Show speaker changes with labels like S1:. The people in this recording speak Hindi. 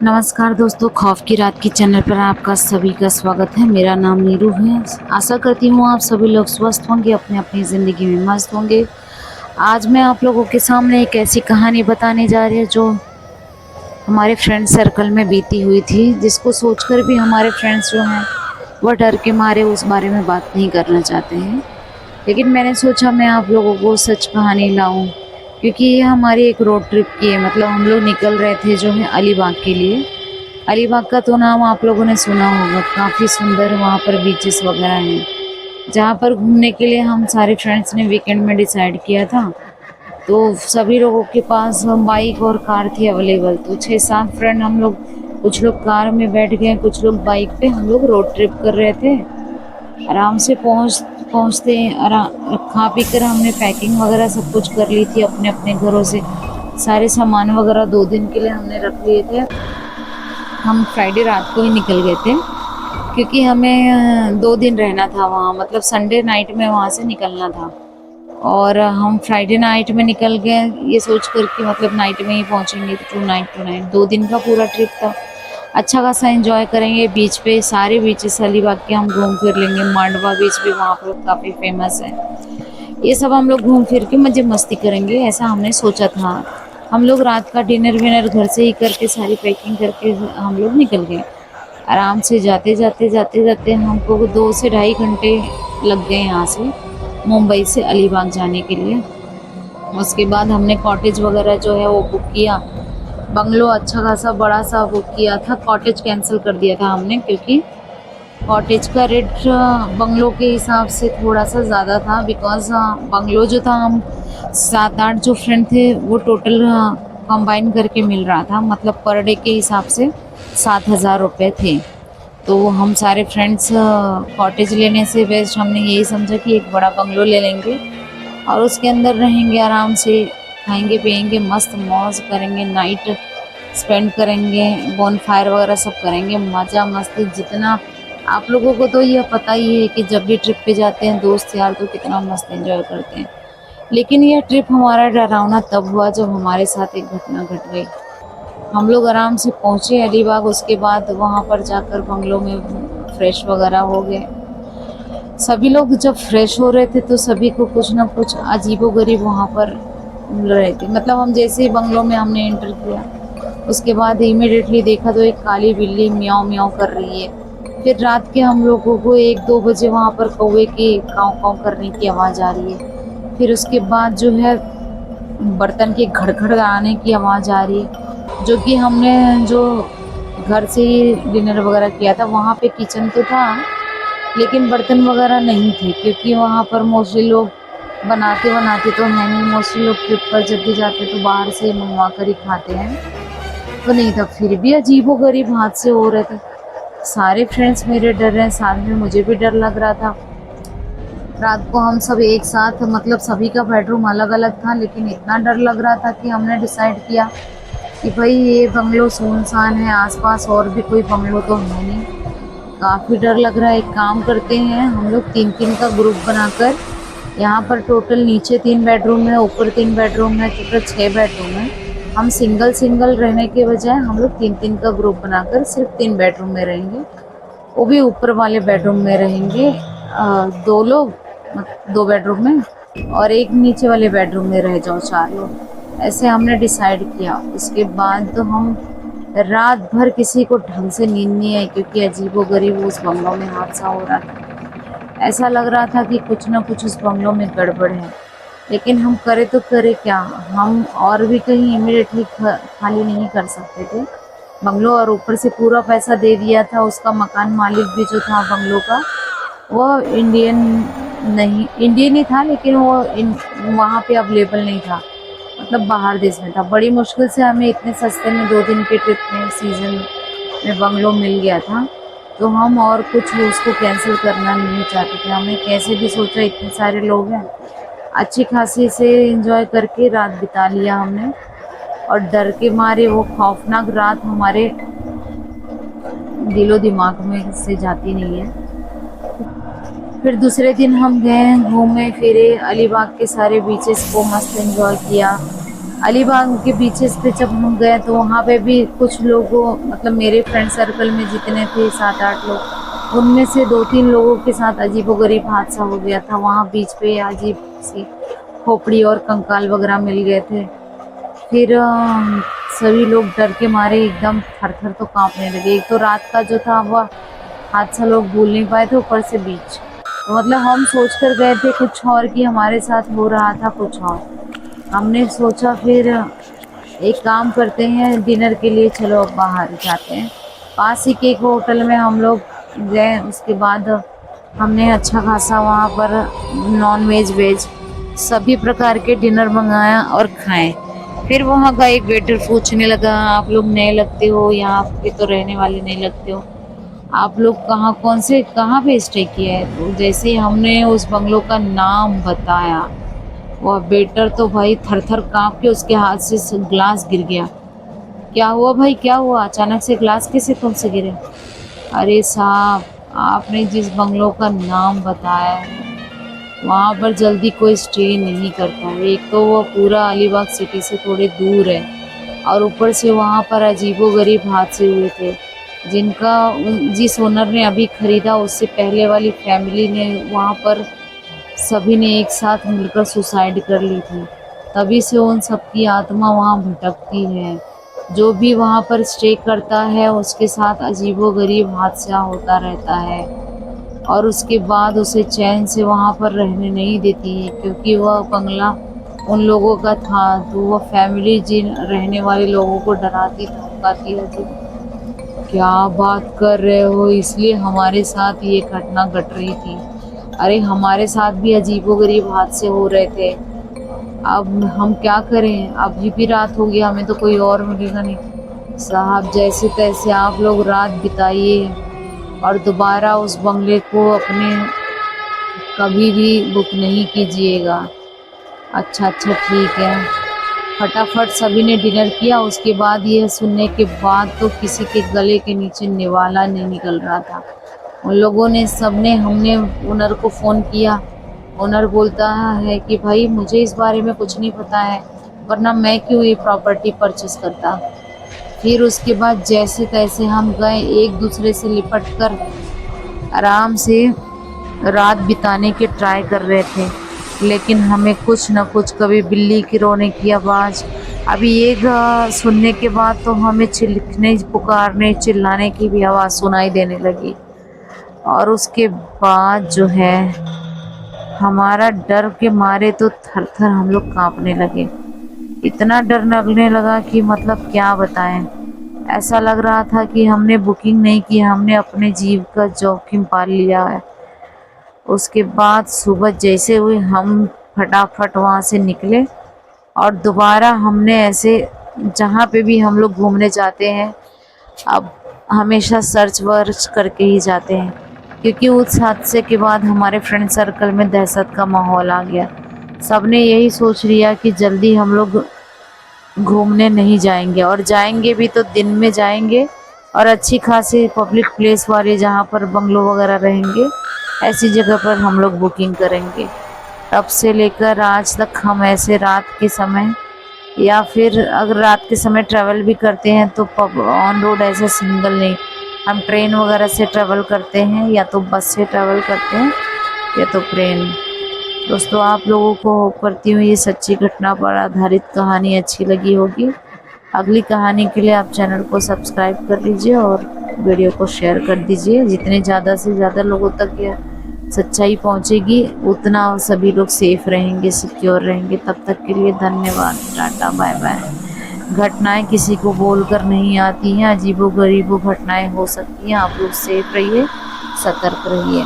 S1: नमस्कार दोस्तों, खौफ की रात की चैनल पर आपका सभी का स्वागत है। मेरा नाम नीरू है। आशा करती हूँ आप सभी लोग स्वस्थ होंगे, अपने अपनी ज़िंदगी में मस्त होंगे। आज मैं आप लोगों के सामने एक ऐसी कहानी बताने जा रही है जो हमारे फ्रेंड सर्कल में बीती हुई थी, जिसको सोचकर भी हमारे फ्रेंड्स जो हैं वह डर के मारे उस बारे में बात नहीं करना चाहते हैं। लेकिन मैंने सोचा मैं आप लोगों को सच कहानी लाऊं, क्योंकि ये हमारी एक रोड ट्रिप की है। मतलब हम लोग निकल रहे थे जो है अलीबाग के लिए। अलीबाग का तो नाम आप लोगों ने सुना होगा, काफ़ी सुंदर वहाँ पर बीचेस वगैरह हैं, जहाँ पर घूमने के लिए हम सारे फ्रेंड्स ने वीकेंड में डिसाइड किया था। तो सभी लोगों के पास बाइक और कार थी अवेलेबल, तो 6-7 फ्रेंड हम लोग, कुछ लोग कार में बैठ गए, कुछ लोग बाइक पे। हम लोग रोड ट्रिप कर रहे थे। आराम से पहुँचते खा पी कर हमने पैकिंग वगैरह सब कुछ कर ली थी अपने अपने घरों से। सारे सामान वगैरह 2 दिन के लिए हमने रख लिए थे। हम फ्राइडे रात को ही निकल गए थे, क्योंकि हमें 2 दिन रहना था वहाँ। मतलब संडे नाइट में वहाँ से निकलना था, और हम फ्राइडे नाइट में निकल गए ये सोच कर कि मतलब नाइट में ही पहुँचेंगे। टू नाइट 2 दिन का पूरा ट्रिप था। अच्छा खासा एंजॉय करेंगे बीच पे, सारे बीचेस अलीबाग के हम घूम फिर लेंगे। मांडवा बीच भी वहाँ पर काफ़ी फेमस है। ये सब हम लोग घूम फिर के मज़े मस्ती करेंगे, ऐसा हमने सोचा था। हम लोग रात का डिनर विनर घर से ही करके, सारी पैकिंग करके हम लोग निकल गए। आराम से जाते जाते हमको 2 से ढाई घंटे लग गए यहाँ से, मुंबई से अलीबाग जाने के लिए। उसके बाद हमने कॉटेज वगैरह जो है वो बुक किया। बंगलो अच्छा खासा बड़ा सा बुक किया था। कॉटेज कैंसिल कर दिया था हमने, क्योंकि कॉटेज का रेट बंगलो के हिसाब से थोड़ा सा ज़्यादा था। बिकॉज़ बंगलो जो था, हम 7-8 जो फ्रेंड थे वो टोटल कंबाइन करके मिल रहा था। मतलब पर डे के हिसाब से 7,000 रुपये थे। तो हम सारे फ्रेंड्स कॉटेज लेने से बेस्ट हमने यही समझा कि एक बड़ा बंगलो ले लेंगे और उसके अंदर रहेंगे आराम से, खाएंगे पिएंगे, मस्त मौज करेंगे, नाइट स्पेंड करेंगे, बॉनफायर वगैरह सब करेंगे, मज़ा मस्ती जितना। आप लोगों को तो यह पता ही है कि जब भी ट्रिप पे जाते हैं दोस्त यार तो कितना मस्त एंजॉय करते हैं। लेकिन यह ट्रिप हमारा डरावना तब हुआ जब हमारे साथ एक घटना घट गई। हम लोग आराम से पहुँचे अलीबाग, उसके बाद वहाँ पर जाकर बंगलों में फ्रेश वगैरह हो गए। सभी लोग जब फ्रेश हो रहे थे तो सभी को कुछ ना कुछ अजीबोगरीब वहाँ पर मिल रहे थे। मतलब हम जैसे ही बंगलों में हमने एंटर किया, उसके बाद इमीडिएटली देखा तो एक काली बिल्ली म्याऊं म्याऊं कर रही है। फिर रात के हम लोगों को 1-2 बजे वहाँ पर कौवे की काँव काँव करने की आवाज़ आ रही है। फिर उसके बाद जो है बर्तन के घड़-घड़ आने की आवाज़ आ रही है, जो कि हमने जो घर से ही डिनर वगैरह किया था वहाँ पे किचन तो था, लेकिन बर्तन वगैरह नहीं थे, क्योंकि वहाँ पर मोस्टली लोग बनाते तो हैं नहीं। मोस्टली लोग ट्रिप पर जब भी जाते तो बाहर से मंगवा कर ही खाते हैं। तो नहीं था, फिर भी अजीबोगरीब हादसे हो रहे थे। सारे फ्रेंड्स मेरे डर रहे हैं, साथ में मुझे भी डर लग रहा था। रात को हम सब एक साथ, मतलब सभी का बेडरूम अलग अलग था, लेकिन इतना डर लग रहा था कि हमने डिसाइड किया कि भाई ये बंगलो सुनसान है, आसपास और भी कोई बंगलो तो है नहीं। काफ़ी डर लग रहा है। एक काम करते हैं, हम लोग 3-3 का ग्रुप बनाकर, यहाँ पर टोटल नीचे 3 बेडरूम है, ऊपर 3 बेडरूम है, टोटल 6 बेडरूम है। हम सिंगल सिंगल रहने के बजाय हम लोग 3-3 का ग्रुप बनाकर सिर्फ 3 बेडरूम में रहेंगे। वो भी ऊपर वाले बेडरूम में रहेंगे। 2 लोग 2 बेडरूम में, और एक नीचे वाले बेडरूम में रह जाओ 4 लोग। ऐसे हमने डिसाइड किया। उसके बाद तो हम रात भर किसी को ढंग से नींद नहीं आई, क्योंकि अजीबोगरीब उस बंगलों में हादसा हो रहा था। ऐसा लग रहा था कि कुछ ना कुछ उस बंगलों में गड़बड़ है। लेकिन हम करे तो करे क्या, हम और भी कहीं इमीडिएटली खाली नहीं कर सकते थे बंगलो। और ऊपर से पूरा पैसा दे दिया था। उसका मकान मालिक भी जो था बंगलो का, वो इंडियन ही था, लेकिन वो वहाँ पे अवेलेबल नहीं था। मतलब बाहर देश में था। बड़ी मुश्किल से हमें इतने सस्ते में 2 दिन के ट्रिप में सीज़न में बंगलो मिल गया था। तो हम और कुछ उसको कैंसिल करना नहीं चाहते थे। हमने कैसे भी सोचा, इतने सारे लोग हैं, अच्छी खासी से एंजॉय करके रात बिता लिया हमने। और डर के मारे वो खौफनाक रात हमारे दिलो दिमाग में से जाती नहीं है। फिर दूसरे दिन हम गए, घूमे फिरे, अलीबाग के सारे बीचेस को मस्त एंजॉय किया। अलीबाग के बीचेस पे जब हम गए तो वहाँ पे भी कुछ लोगों मतलब मेरे फ्रेंड सर्कल में जितने थे 7-8 लोग, उनमें से 2-3 लोगों के साथ अजीबोगरीब हादसा हो गया था। वहाँ बीच पे अजीब सी खोपड़ी और कंकाल वगैरह मिल गए थे। फिर सभी लोग डर के मारे एकदम थर-थर तो काँपने लगे। एक तो रात का जो था वह हादसा लोग भूल नहीं पाए थे, ऊपर से बीच। तो मतलब हम सोच कर गए थे कुछ और कि हमारे साथ हो रहा था कुछ और। हमने सोचा फिर एक काम करते हैं, डिनर के लिए चलो अब बाहर जाते हैं। पास ही के एक होटल में हम लोग गए। उसके बाद हमने अच्छा खासा वहाँ पर नॉन वेज वेज सभी प्रकार के डिनर मंगाया और खाए। फिर वहाँ का एक वेटर पूछने लगा, आप लोग नए लगते हो, यहाँ के तो रहने वाले नहीं लगते हो, आप लोग कहाँ पे स्टे किया है। तो जैसे ही हमने उस बंगलो का नाम बताया, वह वेटर तो भाई थर थर काँप के उसके हाथ से ग्लास गिर गया। क्या हुआ भाई, क्या हुआ, अचानक से ग्लास कैसे तुमसे गिरे। अरे साहब, आपने जिस बंगलों का नाम बताया है वहाँ पर जल्दी कोई स्टे नहीं करता है। एक तो वो पूरा अलीबाग सिटी से थोड़े दूर है और ऊपर से वहाँ पर अजीबोगरीब हादसे हुए थे जिनका जिस ओनर ने अभी ख़रीदा उससे पहले वाली फैमिली ने वहाँ पर सभी ने एक साथ मिलकर सुसाइड कर ली थी। तभी से उन सबकी आत्मा वहाँ भटकती है। जो भी वहाँ पर स्टे करता है उसके साथ अजीबोगरीब हादसा होता रहता है और उसके बाद उसे चैन से वहाँ पर रहने नहीं देती है, क्योंकि वह बंगला उन लोगों का था। तो वह फैमिली जिन रहने वाले लोगों को डराती धमकाती रहती। क्या बात कर रहे हो, इसलिए हमारे साथ ये घटना घट रही थी। अरे हमारे साथ भी अजीबोगरीब हादसे हो रहे थे। अब हम क्या करें, अभी भी रात हो गया, हमें तो कोई और मिलेगा नहीं। साहब जैसे तैसे आप लोग रात बिताइए और दोबारा उस बंगले को अपने कभी भी बुक नहीं कीजिएगा। अच्छा अच्छा ठीक है। फटाफट सभी ने डिनर किया। उसके बाद यह सुनने के बाद तो किसी के गले के नीचे निवाला नहीं निकल रहा था। उन लोगों ने सबने हमने ओनर को फ़ोन किया। ओनर बोलता है कि भाई मुझे इस बारे में कुछ नहीं पता है, वरना मैं क्यों ये प्रॉपर्टी परचेस करता। फिर उसके बाद जैसे तैसे हम गए, एक दूसरे से लिपट कर आराम से रात बिताने के ट्राई कर रहे थे, लेकिन हमें कुछ न कुछ कभी बिल्ली की रोने की आवाज़, अभी ये सुनने के बाद तो हमें चीखने पुकारने चिल्लाने की भी आवाज़ सुनाई देने लगी। और उसके बाद जो है हमारा डर के मारे तो थर थर हम लोग कांपने लगे। इतना डर लगने लगा कि मतलब क्या बताएं। ऐसा लग रहा था कि हमने बुकिंग नहीं की, हमने अपने जीव का जोखिम पाल लिया है। उसके बाद सुबह जैसे हुई हम फटाफट वहाँ से निकले और दोबारा हमने ऐसे जहाँ पे भी हम लोग घूमने जाते हैं अब हमेशा सर्च वर्च करके ही जाते हैं, क्योंकि उस हादसे के बाद हमारे फ्रेंड सर्कल में दहशत का माहौल आ गया। सबने यही सोच लिया कि जल्दी हम लोग घूमने नहीं जाएंगे, और जाएंगे भी तो दिन में जाएंगे और अच्छी खासी पब्लिक प्लेस वाले जहाँ पर बंगलो वगैरह रहेंगे ऐसी जगह पर हम लोग बुकिंग करेंगे। तब से लेकर आज तक हम ऐसे रात के समय या फिर अगर रात के समय ट्रैवल भी करते हैं तो पब ऑन रोड ऐसे सिंगल नहीं, हम ट्रेन वगैरह से ट्रैवल करते हैं या तो बस से ट्रैवल करते हैं या तो ट्रेन। दोस्तों आप लोगों को होप करती हूँ ये सच्ची घटना पर आधारित कहानी अच्छी लगी होगी। अगली कहानी के लिए आप चैनल को सब्सक्राइब कर लीजिए और वीडियो को शेयर कर दीजिए। जितने ज़्यादा से ज़्यादा लोगों तक यह सच्चाई पहुंचेगी उतना सभी लोग सेफ रहेंगे, सिक्योर रहेंगे। तब तक के लिए धन्यवाद, टाटा बाय बाय। घटनाएं किसी को बोलकर नहीं आती हैं, अजीबो गरीबो घटनाएं हो सकती हैं। आप लोग सेफ रहिए, सतर्क रहिए।